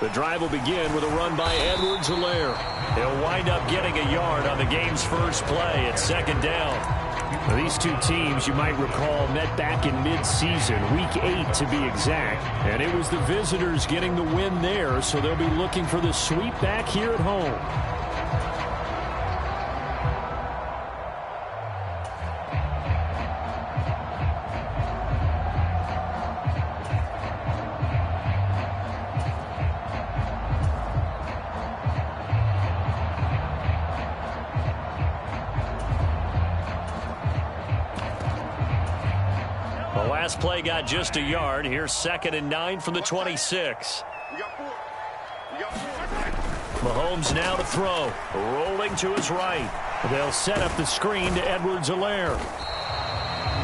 The drive will begin with a run by Edwards-Helaire. He'll wind up getting a yard on the game's first play at second down. Now, these two teams, you might recall, met back in mid-season, week 8 to be exact. And it was the visitors getting the win there, so they'll be looking for the sweep back here at home. Last play got just a yard. Here's 2nd and 9 from the 26. Mahomes now to throw. Rolling to his right. They'll set up the screen to Edwards-Helaire.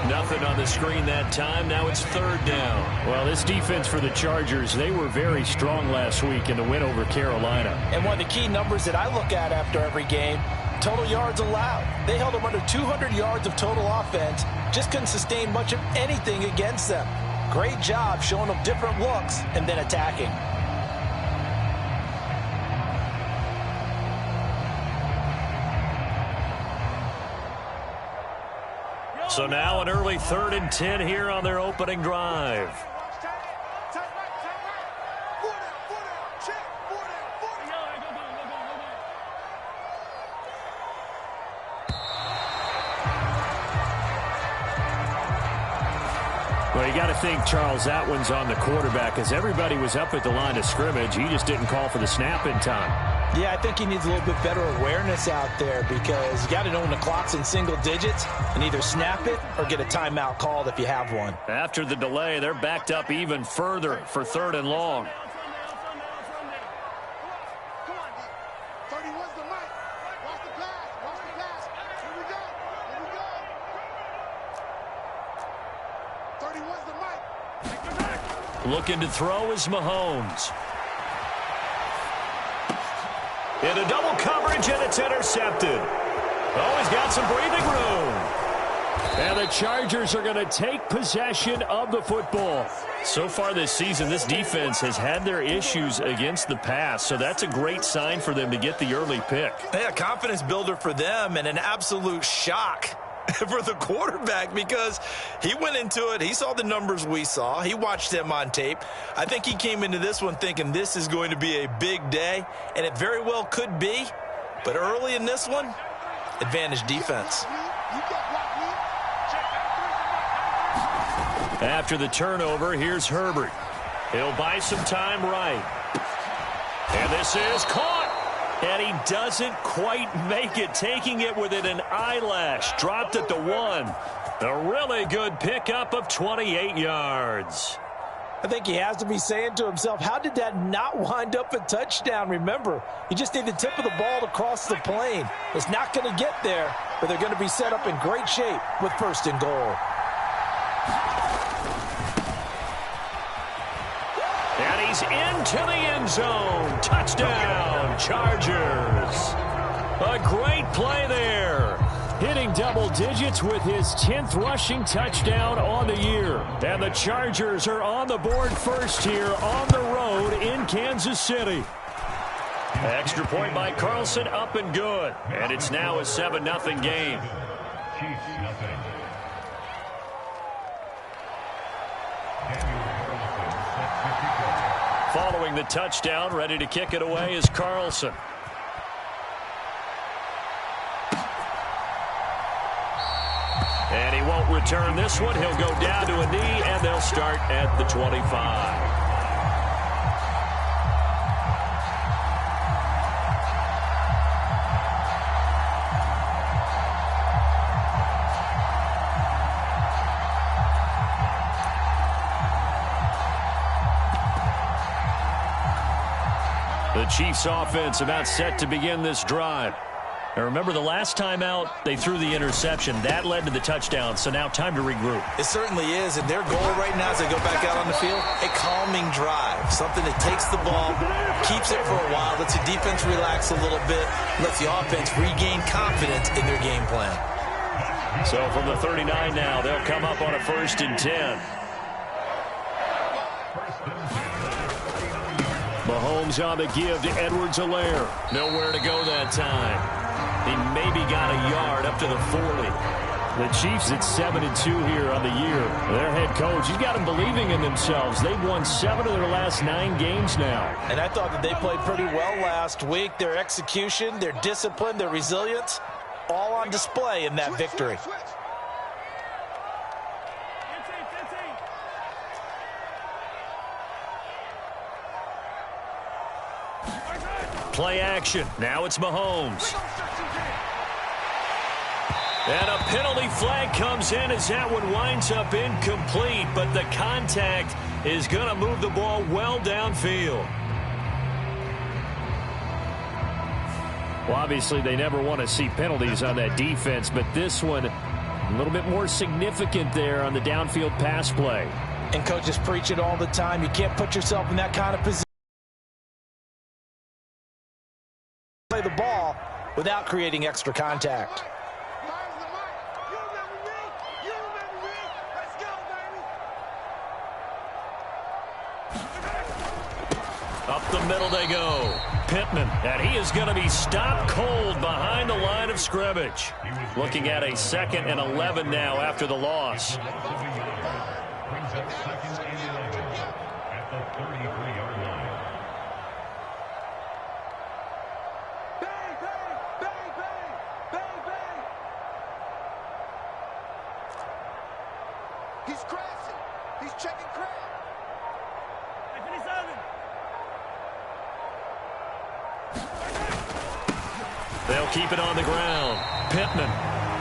Nothing on the screen that time. Now it's 3rd down. Well, this defense for the Chargers, they were very strong last week in the win over Carolina. And one of the key numbers that I look at after every game, total yards allowed. They held them under 200 yards of total offense. Just couldn't sustain much of anything against them. Great job showing them different looks and then attacking. So now an early 3rd and 10 here on their opening drive. Well, you got to think, Charles, that one's on the quarterback, as everybody was up at the line of scrimmage. He just didn't call for the snap in time. Yeah, I think he needs a little bit better awareness out there, because you got to know when the clock's in single digits and either snap it or get a timeout called if you have one. After the delay, they're backed up even further for 3rd and long. Looking to throw is Mahomes. Into double coverage, and it's intercepted. Oh, he's got some breathing room. And the Chargers are going to take possession of the football. So far this season, this defense has had their issues against the pass, so that's a great sign for them to get the early pick. Yeah, confidence builder for them, and an absolute shock for the quarterback, because he went into it, he saw the numbers we saw, he watched them on tape. I think he came into this one thinking this is going to be a big day, and it very well could be, but early in this one, advantage defense. After the turnover, here's Herbert. He'll buy some time right. And this is caught. And he doesn't quite make it, taking it within an eyelash. Dropped at the 1. A really good pickup of 28 yards. I think he has to be saying to himself, how did that not wind up a touchdown? Remember, you just need the tip of the ball to cross the plane. It's not going to get there, but they're going to be set up in great shape with 1st and goal. And he's into the end zone. Touchdown, Chargers. A great play there. Hitting double digits with his 10th rushing touchdown on the year. And the Chargers are on the board first here on the road in Kansas City. Extra point by Carlson, up and good. And it's now a 7-0 game. Following the touchdown, ready to kick it away is Carlson. And he won't return this one. He'll go down to a knee, and they'll start at the 25. The Chiefs offense about set to begin this drive. Now remember, the last time out, they threw the interception. That led to the touchdown, so now time to regroup. It certainly is, and their goal right now as they go back out on the field, a calming drive, something that takes the ball, keeps it for a while, lets the defense relax a little bit, lets the offense regain confidence in their game plan. So from the 39 now, they'll come up on a 1st and 10. Mahomes on the give to Edwards-Helaire. Nowhere to go that time. He maybe got a yard up to the 40. The Chiefs at 7-2 here on the year. Their head coach, he's got them believing in themselves. They've won 7 of their last 9 games now. And I thought that they played pretty well last week. Their execution, their discipline, their resilience, all on display in that victory. Play action. Now it's Mahomes. And a penalty flag comes in as that one winds up incomplete, but the contact is going to move the ball well downfield. Well, obviously, they never want to see penalties on that defense, but this one a little bit more significant there on the downfield pass play. And coaches preach it all the time. You can't put yourself in that kind of position. Play the ball without creating extra contact. Up the middle they go. Pittman, and he is going to be stopped cold behind the line of scrimmage. Looking at a 2nd and 11 now after the loss. He's crashing. He's checking crash. They'll keep it on the ground. Pittman,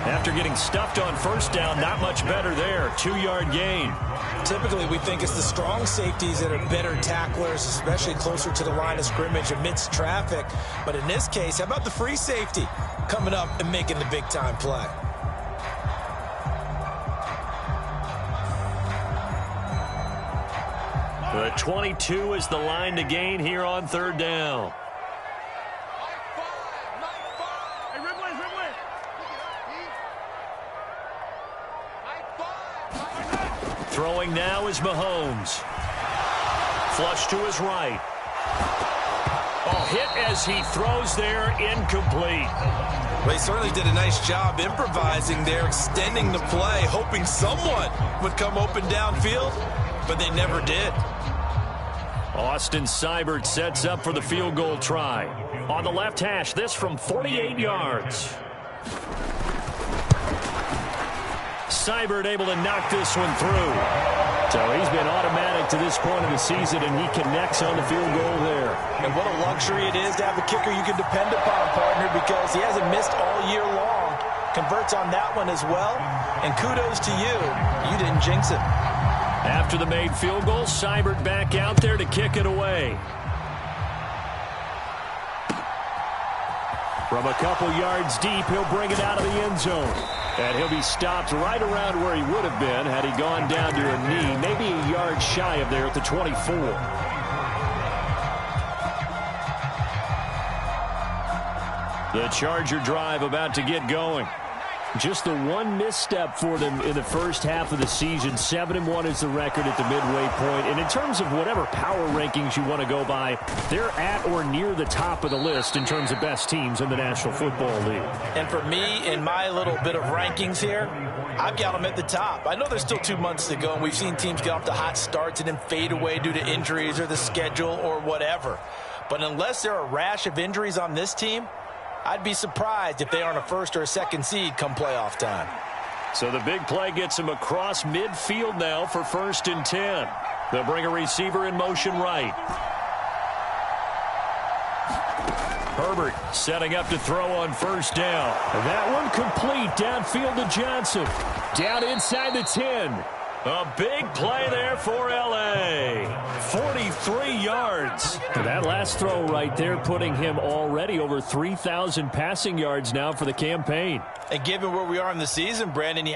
after getting stuffed on first down, not much better there. 2-yard gain. Typically, we think it's the strong safeties that are better tacklers, especially closer to the line of scrimmage amidst traffic. But in this case, how about the free safety coming up and making the big-time play? The 22 is the line to gain here on 3rd down. Throwing now is Mahomes. Flush to his right. Oh, hit as he throws there, incomplete. Well, he certainly did a nice job improvising there, extending the play, hoping someone would come open downfield, but they never did. Austin Seibert sets up for the field goal try. On the left hash, this from 48 yards. Seibert able to knock this one through. So he's been automatic to this point of the season, and he connects on the field goal there. And what a luxury it is to have a kicker you can depend upon, partner, because he hasn't missed all year long. Converts on that one as well. And kudos to you. You didn't jinx it. After the made field goal, Seibert back out there to kick it away. From a couple yards deep, he'll bring it out of the end zone. And he'll be stopped right around where he would have been had he gone down to a knee, maybe a yard shy of there at the 24. The Charger drive about to get going. Just the one misstep for them in the first half of the season. 7-1 is the record at the midway point. And in terms of whatever power rankings you want to go by, they're at or near the top of the list in terms of best teams in the National Football League. And for me, in my little bit of rankings here, I've got them at the top. I know there's still 2 months to go, and we've seen teams get off to hot starts and then fade away due to injuries or the schedule or whatever. But unless there are a rash of injuries on this team, I'd be surprised if they aren't a 1st or a 2nd seed come playoff time. So the big play gets him across midfield now for 1st and 10. They'll bring a receiver in motion right. Herbert setting up to throw on 1st down. And that one complete downfield to Johnson. Down inside the 10. A big play there for L.A. 43 yards. And that last throw right there putting him already over 3,000 passing yards now for the campaign. And given where we are in the season, Brandon, you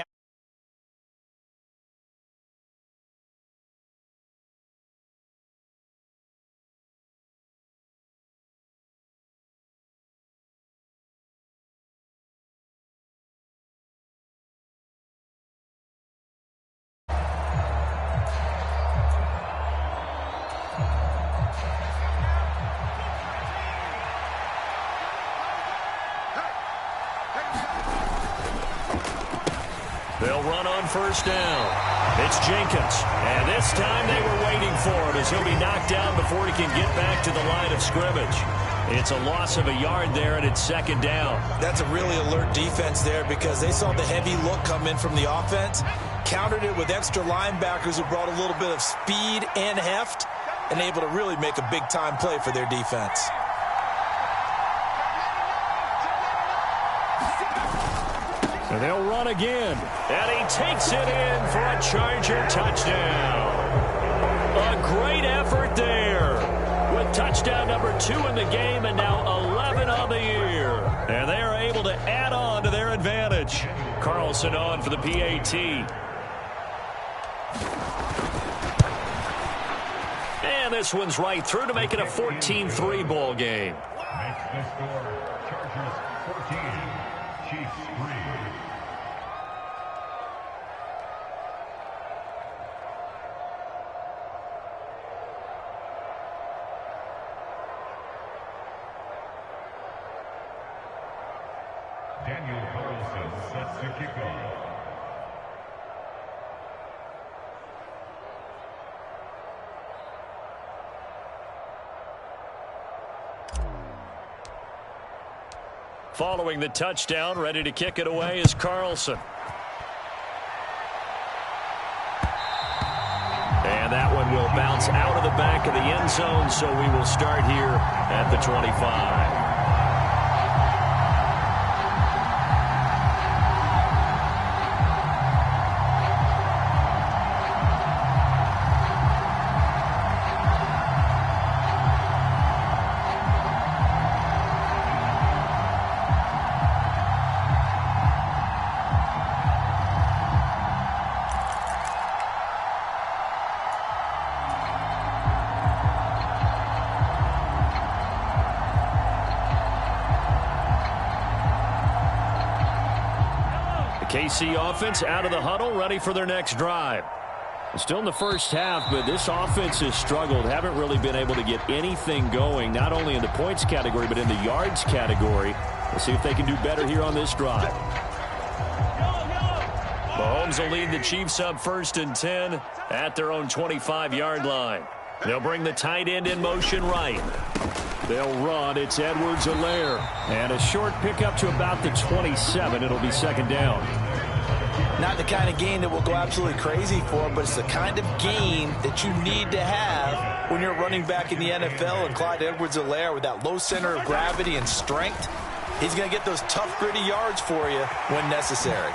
They'll run on first down. It's Jenkins. And this time they were waiting for him as he'll be knocked down before he can get back to the line of scrimmage. It's a loss of a yard there, and it's second down. That's a really alert defense there because they saw the heavy look come in from the offense, countered it with extra linebackers who brought a little bit of speed and heft, and able to really make a big-time play for their defense. And they'll run again. And he takes it in for a Charger touchdown. A great effort there. With touchdown number 2 in the game and now 11 on the year. And they are able to add on to their advantage. Carlson on for the PAT. And this one's right through to make it a 14-3 ball game. Next the score, Chargers 14, Chiefs 3. Daniel Carlson sets the kickoff. Following the touchdown, ready to kick it away is Carlson. And that one will bounce out of the back of the end zone, so we will start here at the 25. KC offense out of the huddle, ready for their next drive. Still in the first half, but this offense has struggled. Haven't really been able to get anything going, not only in the points category, but in the yards category. Let's see if they can do better here on this drive. Mahomes will lead the Chiefs up 1st and 10 at their own 25-yard line. They'll bring the tight end in motion right. They'll run. It's Edwards-Helaire. And a short pickup to about the 27. It'll be second down. Not the kind of gain that we'll go absolutely crazy for, but it's the kind of gain that you need to have when you're running back in the NFL. And Clyde Edwards-Helaire, with that low center of gravity and strength, he's going to get those tough, gritty yards for you when necessary.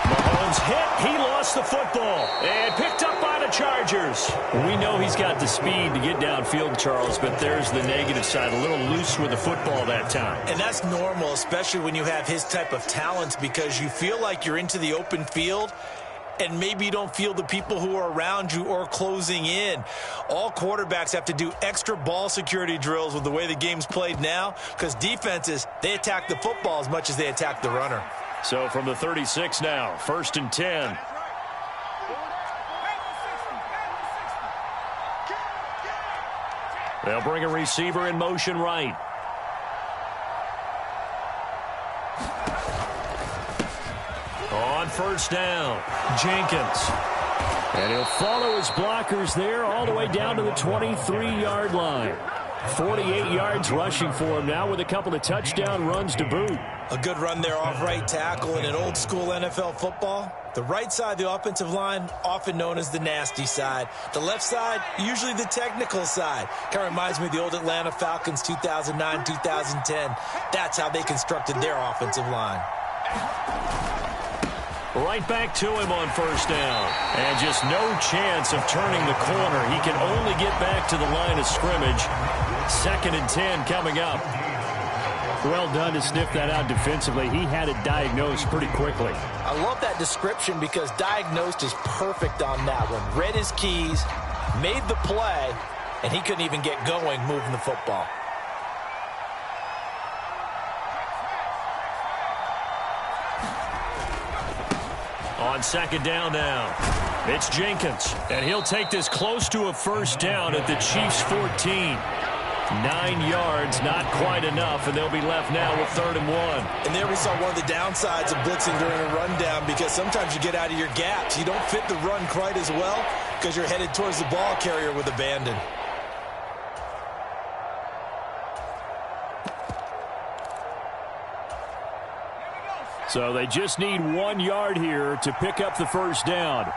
Mahomes hit. He lost the football. And picked up by the Chargers. We know he's got the speed to get downfield, Charles, but there's the negative side. A little loose with the football that time. And that's normal, especially when you have his type of talents, because you feel like you're into the open field and maybe you don't feel the people who are around you or closing in. All quarterbacks have to do extra ball security drills with the way the game's played now, because defenses, they attack the football as much as they attack the runner. So from the 36 now, 1st and 10. They'll bring a receiver in motion right. On first down, Jenkins. And he'll follow his blockers there all the way down to the 23-yard line. 48 yards rushing for him now with a couple of touchdown runs to boot. A good run there off right tackle. In an old-school NFL football, the right side of the offensive line, often known as the nasty side. The left side, usually the technical side. Kind of reminds me of the old Atlanta Falcons 2009, 2010. That's how they constructed their offensive line. Right back to him on first down. And just no chance of turning the corner. He can only get back to the line of scrimmage. 2nd and 10 coming up. Well done to sniff that out defensively. He had it diagnosed pretty quickly. I love that description because diagnosed is perfect on that one. Read his keys, made the play, and he couldn't even get going moving the football. On 2nd down now, it's Jenkins, and he'll take this close to a first down at the Chiefs' 14. 9 yards, not quite enough, and they'll be left now with 3rd and 1. And there we saw one of the downsides of blitzing during a rundown, because sometimes you get out of your gaps. You don't fit the run quite as well because you're headed towards the ball carrier with abandon. So they just need 1 yard here to pick up the first down.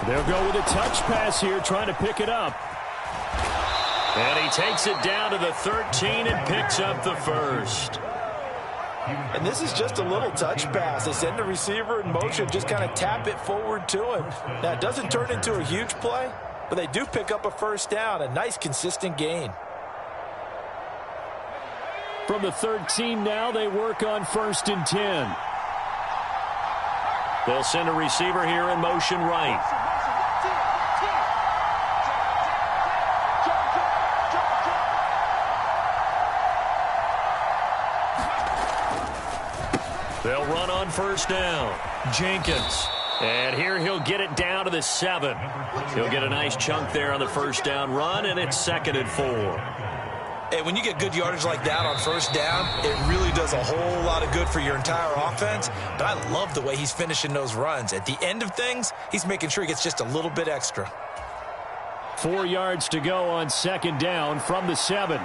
They'll go with a touch pass here, trying to pick it up. And he takes it down to the 13 and picks up the first. And this is just a little touch pass. They send the receiver in motion, just kind of tap it forward to him. Now, it doesn't turn into a huge play, but they do pick up a first down, a nice, consistent gain. From the 13 now, they work on 1st and 10. They'll send a receiver here in motion right. They'll run on 1st down. Jenkins. And here he'll get it down to the 7. He'll get a nice chunk there on the 1st down run, and it's 2nd and 4. Hey, when you get good yardage like that on 1st down, it really does a whole lot of good for your entire offense. But I love the way he's finishing those runs. At the end of things, he's making sure he gets just a little bit extra. 4 yards to go on 2nd down from the 7.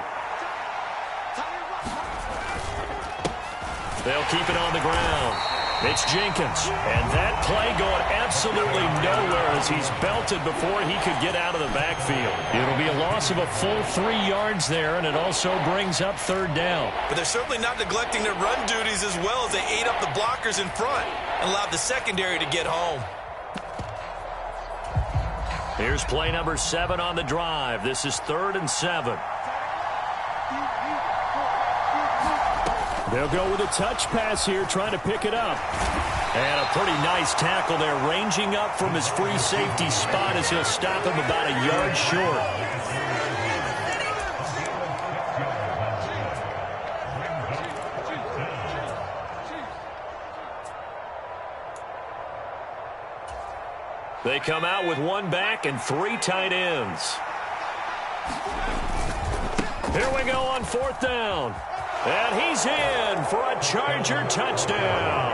They'll keep it on the ground. It's Jenkins. And that play going absolutely nowhere as he's belted before he could get out of the backfield. It'll be a loss of a full 3 yards there, and it also brings up 3rd down. But they're certainly not neglecting their run duties as well, as they ate up the blockers in front and allowed the secondary to get home. Here's play number 7 on the drive. This is 3rd and 7. They'll go with a touch pass here, trying to pick it up. And a pretty nice tackle there, ranging up from his free safety spot as he'll stop him about a yard short. They come out with 1 back and 3 tight ends. Here we go on 4th down. And he's in for a Charger touchdown.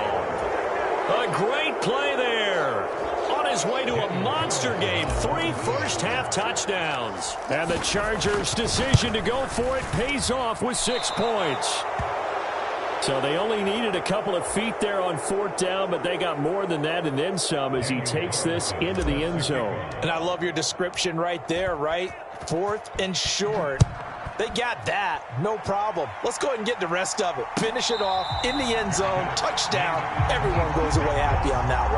A great play there. On his way to a monster game, 3 first-half touchdowns. And the Chargers' decision to go for it pays off with 6 points. So they only needed a couple of feet there on 4th down, but they got more than that and then some as he takes this into the end zone. And I love your description right there, right? 4th and short. They got that. No problem. Let's go ahead and get the rest of it. Finish it off in the end zone. Touchdown. Everyone goes away happy on that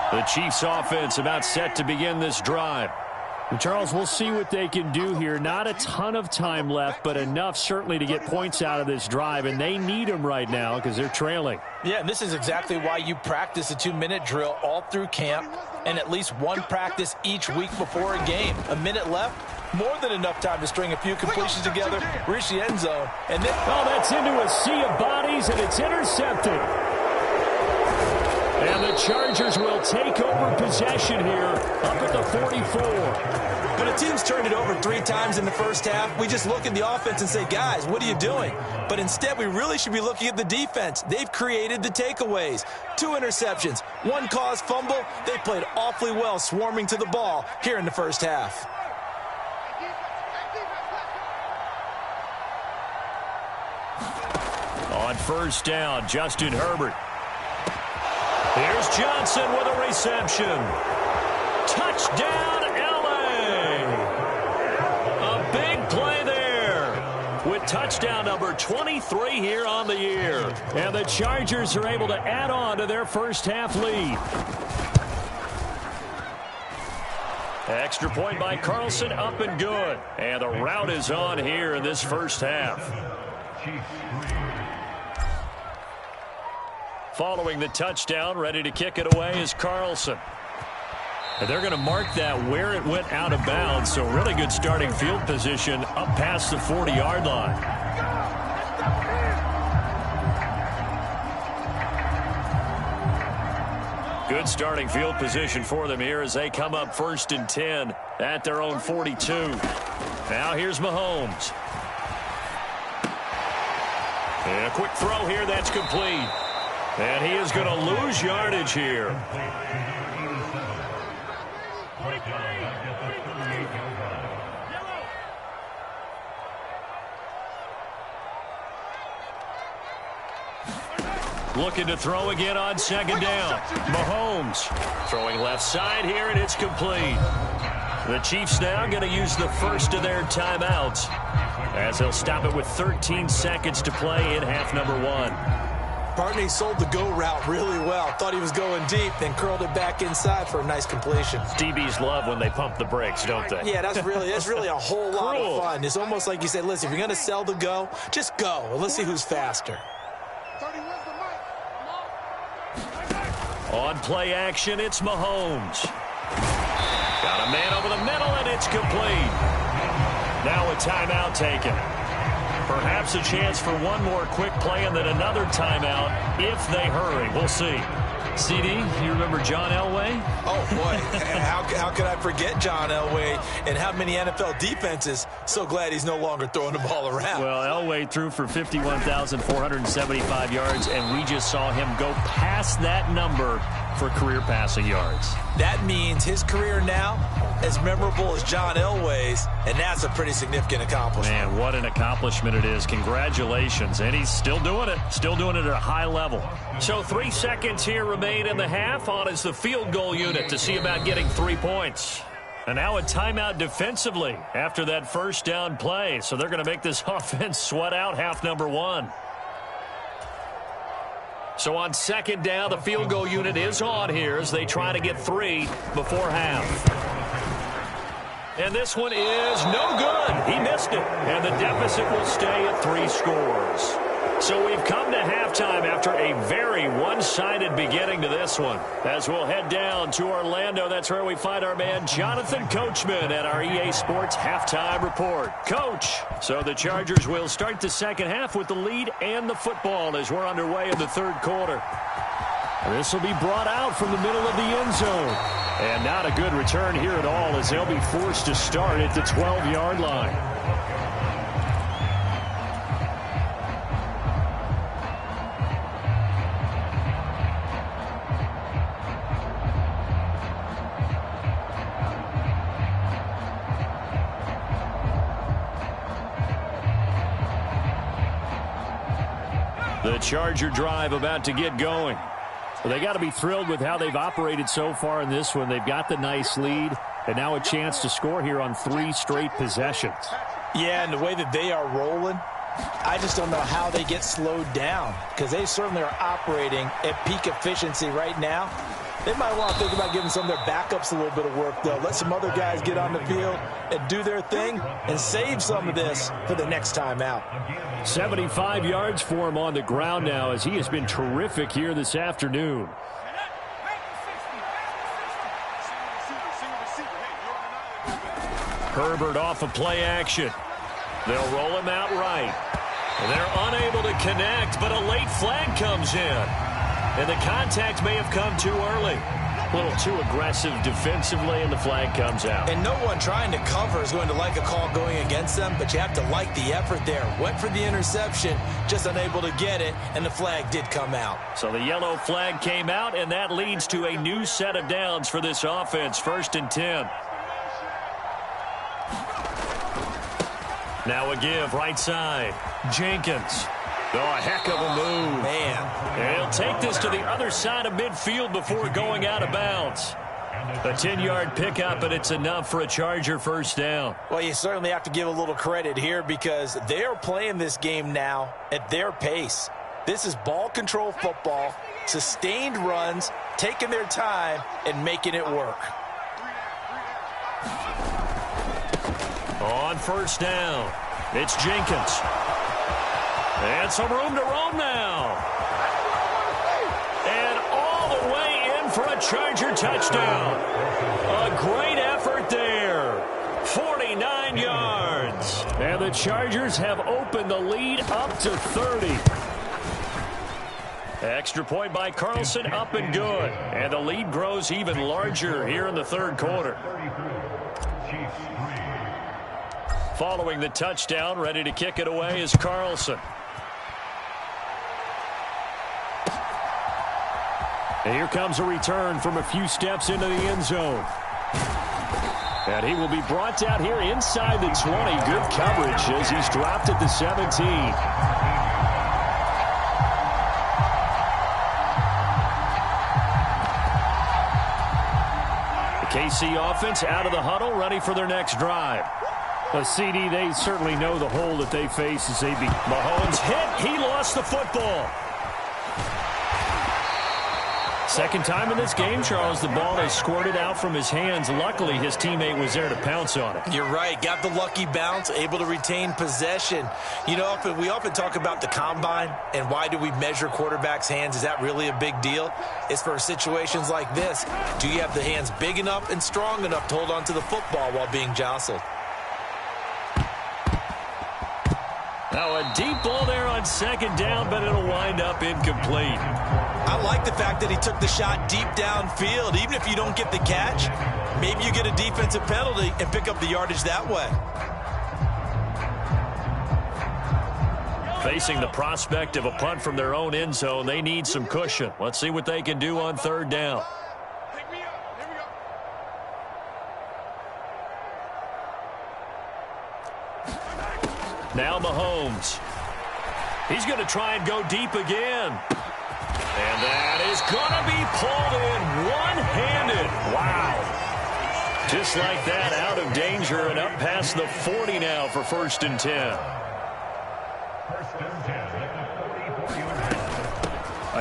one. The Chiefs offense about set to begin this drive. And Charles, we'll see what they can do here. Not a ton of time left, but enough certainly to get points out of this drive, and they need them right now because they're trailing. Yeah, and this is exactly why you practice a 2-minute drill all through camp and at least 1 practice each week before a game. A minute left, more than enough time to string a few completions together, reach the end zone, and then... Oh, that's into a sea of bodies, and it's intercepted. And the Chargers will take over possession here up at the 44. When a team's turned it over 3 times in the first half, we just look at the offense and say, guys, what are you doing? But instead, we really should be looking at the defense. They've created the takeaways. 2 interceptions, 1 caused fumble. They played awfully well swarming to the ball here in the first half. On 1st down, Justin Herbert. Here's Johnson with a reception. Touchdown, L.A. A big play there with touchdown number 23 here on the year. And the Chargers are able to add on to their first-half lead. Extra point by Carlson, up and good. And the route is on here in this first half. Following the touchdown, ready to kick it away is Carlson. And they're going to mark that where it went out of bounds, so really good starting field position up past the 40-yard line. Good starting field position for them here as they come up 1st and 10 at their own 42. Now here's Mahomes. And a quick throw here that's complete. And he is going to lose yardage here. Looking to throw again on 2nd down. Mahomes throwing left side here, and it's complete. The Chiefs now going to use the first of their timeouts as they'll stop it with 13 seconds to play in half number 1. Partney sold the go route really well. Thought he was going deep, then curled it back inside for a nice completion. DBs love when they pump the brakes, don't they? Yeah, that's really a whole lot of fun. It's almost like you say, listen, if you're going to sell the go, just go. And let's see who's faster. On play action, it's Mahomes. Got a man over the middle, and it's complete. Now a timeout taken. Perhaps a chance for one more quick play and then another timeout if they hurry. We'll see. CD, you remember John Elway? Oh, boy. How could I forget John Elway and how many NFL defenses? So glad he's no longer throwing the ball around. Well, Elway threw for 51,475 yards, and we just saw him go past that number for career passing yards. That means his career now as memorable as John Elway's, and that's a pretty significant accomplishment. Man, what an accomplishment it is. Congratulations. And he's still doing it. Still doing it at a high level. So 3 seconds here remain in the half. On is the field goal unit to see about getting 3 points. And now a timeout defensively after that first down play. So they're going to make this offense sweat out half number 1. So on 2nd down, the field goal unit is on here as they try to get 3 before half. And this one is no good. He missed it. And the deficit will stay at 3 scores. So we've come to halftime after a very one-sided beginning to this one. As we'll head down to Orlando, that's where we find our man Jonathan Coachman at our EA Sports Halftime Report. Coach, so the Chargers will start the second half with the lead and the football as we're underway in the 3rd quarter. This will be brought out from the middle of the end zone. And not a good return here at all as they'll be forced to start at the 12-yard line. The Charger drive about to get going. Well, they got to be thrilled with how they've operated so far in this one. They've got the nice lead, and now a chance to score here on 3 straight possessions. Yeah, and the way that they are rolling, I just don't know how they get slowed down because they certainly are operating at peak efficiency right now. They might want to think about giving some of their backups a little bit of work, though. Let some other guys get on the field and do their thing and save some of this for the next time out. 75 yards for him on the ground now as he has been terrific here this afternoon. Herbert off of play action. They'll roll him out right. They're unable to connect, but a late flag comes in. And the contact may have come too early. A little too aggressive defensively, and the flag comes out. And no one trying to cover is going to like a call going against them, but you have to like the effort there. Went for the interception, just unable to get it, and the flag did come out. So the yellow flag came out, and that leads to a new set of downs for this offense. 1st and 10. Now a give, right side. Jenkins. Oh, a heck of a move. Man. And he'll take this to the other side of midfield before going out of bounds. A 10-yard pickup, and it's enough for a Charger first down. Well, you certainly have to give a little credit here because they're playing this game now at their pace. This is ball control football, sustained runs, taking their time, and making it work. On 1st down, it's Jenkins. And some room to roam now. And all the way in for a Charger touchdown. A great effort there. 49 yards. And the Chargers have opened the lead up to 30. Extra point by Carlson, up and good. And the lead grows even larger here in the third quarter. Following the touchdown, ready to kick it away is Carlson. And here comes a return from a few steps into the end zone. And he will be brought down here inside the 20. Good coverage as he's dropped at the 17. The KC offense out of the huddle, ready for their next drive. A CD, they certainly know the hole that they face as they be. Mahomes hit. He lost the football. Second time in this game, Charles, the ball has squirted out from his hands. Luckily, his teammate was there to pounce on it. You're right. Got the lucky bounce, able to retain possession. You know, we often talk about the combine and why do we measure quarterbacks' hands. Is that really a big deal? It's for situations like this. Do you have the hands big enough and strong enough to hold on to the football while being jostled? Now a deep ball there on second down, but it'll wind up incomplete. I like the fact that he took the shot deep downfield. Even if you don't get the catch, maybe you get a defensive penalty and pick up the yardage that way. Facing the prospect of a punt from their own end zone, they need some cushion. Let's see what they can do on third down. Now Mahomes. He's going to try and go deep again. And that is going to be pulled in one-handed. Wow. Just like that, out of danger and up past the 40 now for 1st and 10.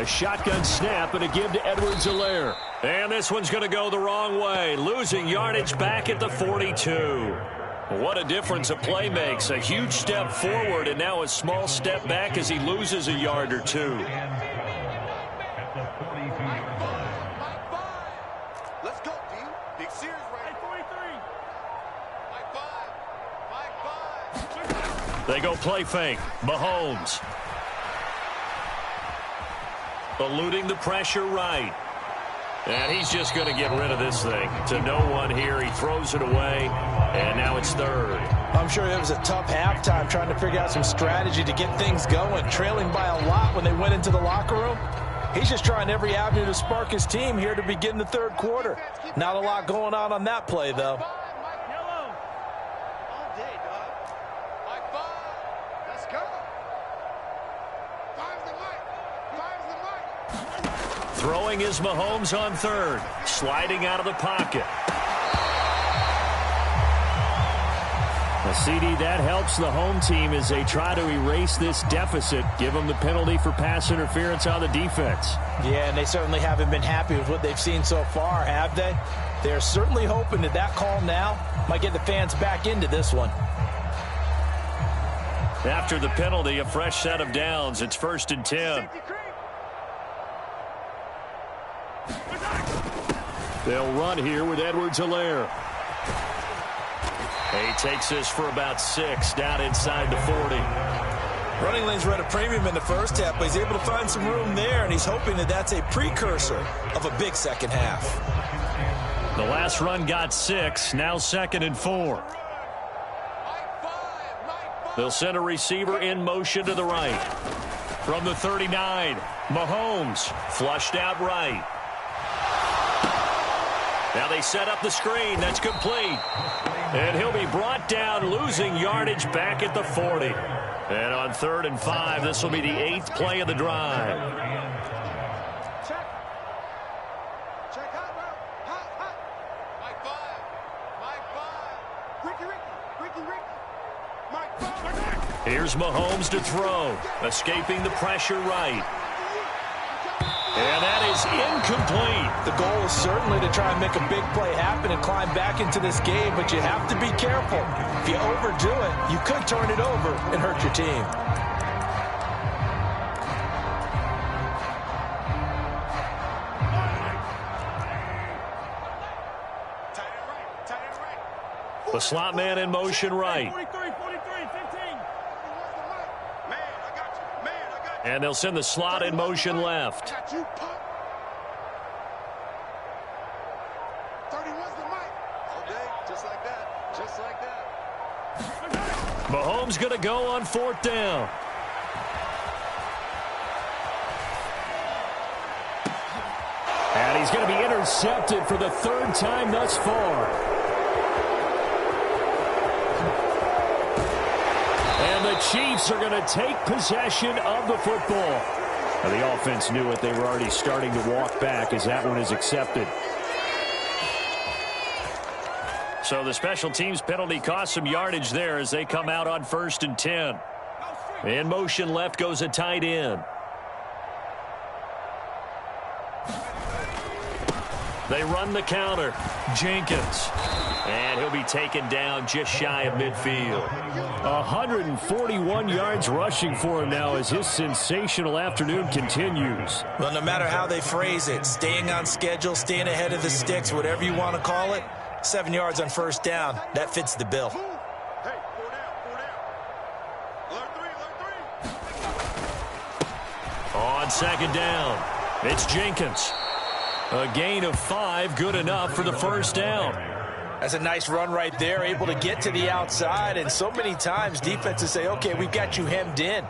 A shotgun snap and a give to Edwards-Helaire. And this one's going to go the wrong way. Losing yardage back at the 42. What a difference a play makes. A huge step forward and now a small step back as he loses a yard or two. Let's go, D. Big series right. 43. They go play fake. Mahomes. Eluding the pressure right. And he's just going to get rid of this thing. To no one here. He throws it away. And now it's third. I'm sure it was a tough halftime trying to figure out some strategy to get things going. Trailing by a lot when they went into the locker room. He's just trying every avenue to spark his team here to begin the third quarter. Not a lot going on that play, though. Throwing is Mahomes on third. Sliding out of the pocket. A CD that helps the home team as they try to erase this deficit. Give them the penalty for pass interference on the defense. Yeah, and they certainly haven't been happy with what they've seen so far, have they? They're certainly hoping that that call now might get the fans back into this one. After the penalty, a fresh set of downs. It's 1st and 10. They'll run here with Edwards-Helaire. He takes this for about 6 down inside the 40. Running lanes were at a premium in the first half, but he's able to find some room there, and he's hoping that that's a precursor of a big second half. The last run got 6, now 2nd and 4. They'll send a receiver in motion to the right. From the 39, Mahomes flushed out right. Now they set up the screen. That's complete. And he'll be brought down, losing yardage back at the 40. And on 3rd and 5, this will be the 8th play of the drive. Check hot, bro. Hot. Mike 5. Ricky. Mike 5. Here's Mahomes to throw. Escaping the pressure right. And that is incomplete. The goal is certainly to try and make a big play happen and climb back into this game, but you have to be careful. If you overdo it, you could turn it over and hurt your team. The slot man in motion right. 43, 15. Man, I got you. And they'll send the slot in motion left. Got you, pup. 31's the mic. All day, just like that. Just like that. Mahomes going to go on 4th down. And he's going to be intercepted for the 3rd time thus far. And the Chiefs are going to take possession of the football. Now, the offense knew it. They were already starting to walk back as that one is accepted. So the special teams penalty cost some yardage there as they come out on 1st and 10. In motion left goes a tight end. They run the counter. Jenkins. And he'll be taken down just shy of midfield. 141 yards rushing for him now as his sensational afternoon continues. Well, no matter how they phrase it, staying on schedule, staying ahead of the sticks, whatever you want to call it, 7 yards on 1st down, that fits the bill. Hey, 4 down. Alert 3. On 2nd down, it's Jenkins. A gain of 5, good enough for the 1st down. That's a nice run right there, able to get to the outside. And so many times defenses say, okay, we've got you hemmed in.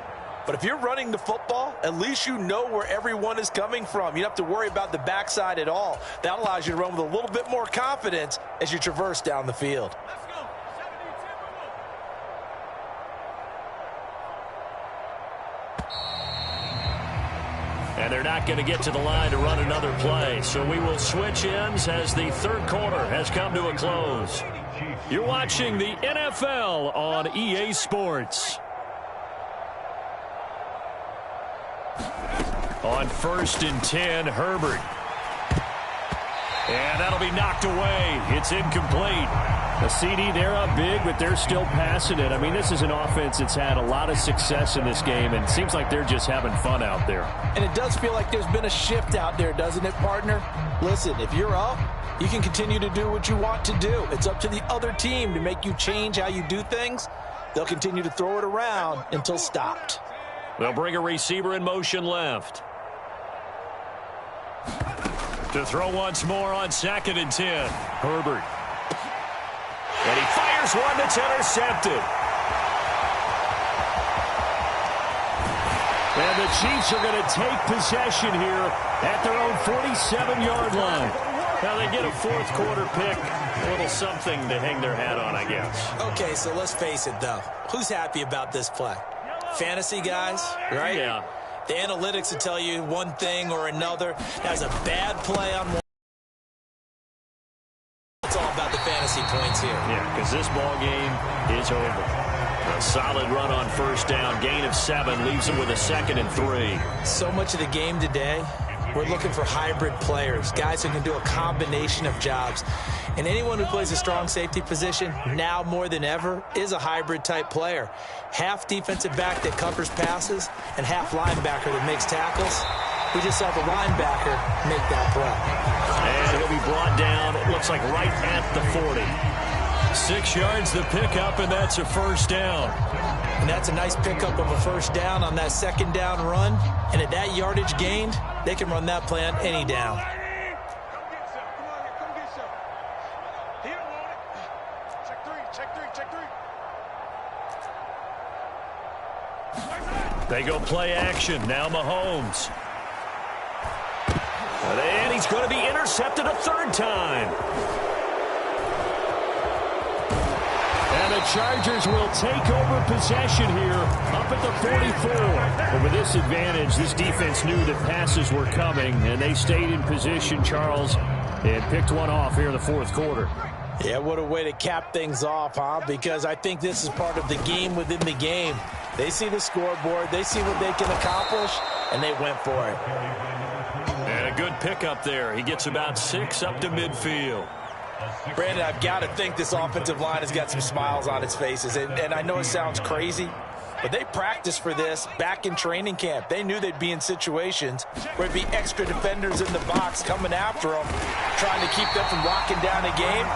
But if you're running the football, at least you know where everyone is coming from. You don't have to worry about the backside at all. That allows you to run with a little bit more confidence as you traverse down the field. And they're not going to get to the line to run another play. So we will switch ends as the 3rd quarter has come to a close. You're watching the NFL on EA Sports. On 1st and 10, Herbert. And that'll be knocked away. It's incomplete. A CD, they're up big, but they're still passing it. I mean, this is an offense that's had a lot of success in this game, and it seems like they're just having fun out there. And it does feel like there's been a shift out there, doesn't it, partner? Listen, if you're up, you can continue to do what you want to do. It's up to the other team to make you change how you do things. They'll continue to throw it around until stopped. They'll bring a receiver in motion left. To throw once more on 2nd and 10. Herbert. And he fires one that's intercepted. And the Chiefs are going to take possession here at their own 47-yard line. Now they get a 4th quarter pick. A little something to hang their hat on, I guess. Okay, so let's face it, though. Who's happy about this play? Fantasy guys, right? Yeah. The analytics will tell you one thing or another. That's a bad play on one. It's all about the fantasy points here. Yeah, because this ball game is over. A solid run on 1st down. Gain of 7 leaves them with a 2nd and 3. So much of the game today, we're looking for hybrid players, guys who can do a combination of jobs. And anyone who plays a strong safety position, now more than ever, is a hybrid-type player. Half defensive back that covers passes and half linebacker that makes tackles. We just saw the linebacker make that play. And he'll be brought down, it looks like right at the 40. 6 yards the pickup, and that's a 1st down. And that's a nice pickup of a 1st down on that 2nd down run. And at that yardage gained, they can run that play on any down. They go play action. Now Mahomes. And he's going to be intercepted a 3rd time. And the Chargers will take over possession here up at the 44. But with this advantage, this defense knew that passes were coming, and they stayed in position, Charles, and picked one off here in the 4th quarter. Yeah, what a way to cap things off, huh? Because I think this is part of the game within the game. They see the scoreboard, they see what they can accomplish, and they went for it. And a good pickup there. He gets about 6 up to midfield. Brandon, I've got to think this offensive line has got some smiles on its faces. And I know it sounds crazy, but they practiced for this back in training camp. They knew they'd be in situations where it'd be extra defenders in the box coming after them, trying to keep them from locking down a game.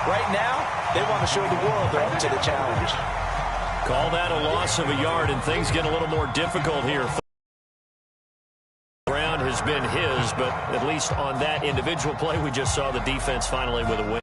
Right now, they want to show the world they're up to the challenge. Call that a loss of a yard, and things get a little more difficult here. has been his, but at least on that individual play, we just saw the defense finally with a win.